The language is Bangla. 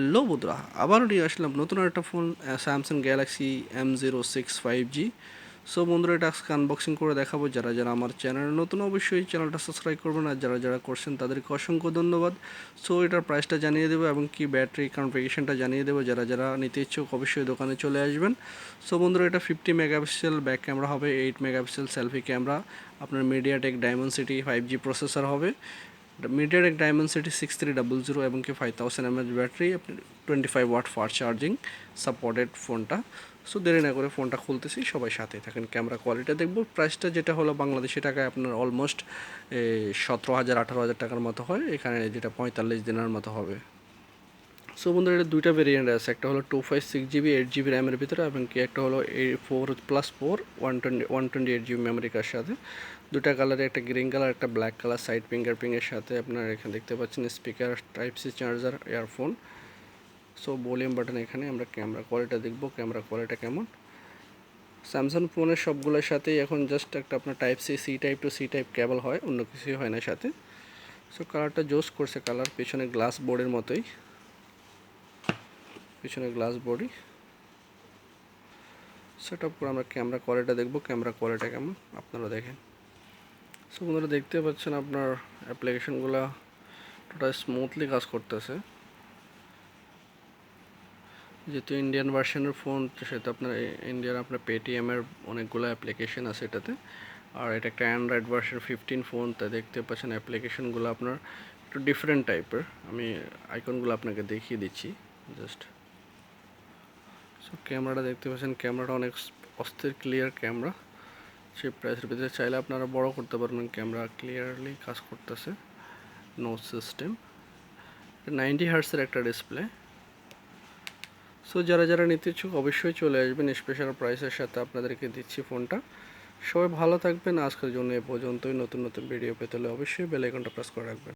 হ্যালো বন্ধুরা, আবারও নিয়ে আসলাম নতুন একটা phone Samsung Galaxy M06 5G। So বন্ধুরা, এটা আজকে আনবক্সিং করে দেখাবো। যারা যারা আমার চ্যানেলে নতুন, অবশ্যই চ্যানেলটা সাবস্ক্রাইব করবেন, আর যারা যারা করছেন তাদেরকে অসংখ্য ধন্যবাদ। সো এটার প্রাইসটা জানিয়ে দেবো এবং কি ব্যাটারি কনফিগারেশনটা জানিয়ে দেবো। যারা যারা নিতে ইচ্ছুক অবশ্যই দোকানে চলে আসবেন। সো বন্ধুরা, এটা 50 মেগাপিক্সেল ব্যাক ক্যামেরা হবে, 8 মেগাপিক্সেল সেলফি ক্যামেরা, আপনার মিডিয়াটেক ডায়মন্ডসিটি 5G প্রসেসর হবে, মিডিয়াটেক ডায়মন্ডসিটি 6300 এবং কি 5000 mAh ব্যাটারি, আপনি 25 ওয়াট ফাস্ট চার্জিং সাপোর্টেড ফোনটা। সো দেরি না করে ফোনটা খুলতেছি, সবাই সাথে থাকেন। ক্যামেরা কোয়ালিটি দেখবো। প্রাইসটা যেটা হলো বাংলাদেশি টাকায় আপনার অলমোস্ট 17,000-18,000 টাকার মতো হয়, এখানে যেটা 45 দিনের মতো হবে। সো বন্ধুরা, এটা দুইটা ভেরিয়েন্ট আছে, একটা হলো 256GB 8GB র্যামের ভিতরে, এবং কি একটা হলো 4+4 128GB মেমোরি কার্ডের সাথে। দুটা কালারে, একটা গ্রিন কালার একটা ব্ল্যাক কালার, সাইড ফিঙ্গারপ্রিন্টের সাথে। আপনার এখানে দেখতে পাচ্ছেন speaker, type C charger, earphone. So volume button এখানে। আমরা ক্যামেরা কোয়ালিটি দেখব, ক্যামেরা কোয়ালিটি কেমন। স্যামসাং ফোনের সবগুলোর সাথেই এখন জাস্ট একটা আপনার type C type to C type cable হয়, অন্য কিছুই হয় না সাথে। সো কালারটা জোস করছে, কালার পেছনে গ্লাস বোর্ডের মতোই, পিছনে গ্লাস বডি সেট আপ করে আমরা ক্যামেরা কোয়ালিটি দেখব, ক্যামেরা কোয়ালিটি কেমন আপনারা দেখেন। সো বন্ধুরা, দেখতে পাচ্ছেন আপনার অ্যাপ্লিকেশনগুলো টোটাল স্মুথলি কাজ করতেছে। যেহেতু ইন্ডিয়ান ভার্সনের ফোন, সেটা আপনার ইন্ডিয়ান আপনার পেটিএমের অনেকগুলো অ্যাপ্লিকেশন আছে এটাতে। আর এটা একটা অ্যান্ড্রয়েড ভার্সন 15 ফোন, তাই দেখতে পাচ্ছেন অ্যাপ্লিকেশনগুলো আপনার একটু ডিফারেন্ট টাইপের। আমি আইকনগুলো আপনাকে দেখিয়ে দিচ্ছি জাস্ট। সো ক্যামেরাটা দেখতে পাচ্ছেন, ক্যামেরাটা অনেক অস্থির ক্লিয়ার ক্যামেরা। সেই প্রাইসের ভিতরে চাইলে আপনারা বড় করতে পারবেন, ক্যামেরা ক্লিয়ারলি কাজ করতেছে। নোজ সিস্টেম, 90 হার্টসের একটা ডিসপ্লে। সো যারা যারা নিতে ইচ্ছুক অবশ্যই চলে আসবেন, স্পেশাল প্রাইসের সাথে আপনাদেরকে দিচ্ছি ফোনটা। সবাই ভালো থাকবেন। আজকের জন্য এ পর্যন্তই। নতুন নতুন ভিডিও পেতে হলে অবশ্যই বেল আইকনটা প্রেস করে রাখবেন।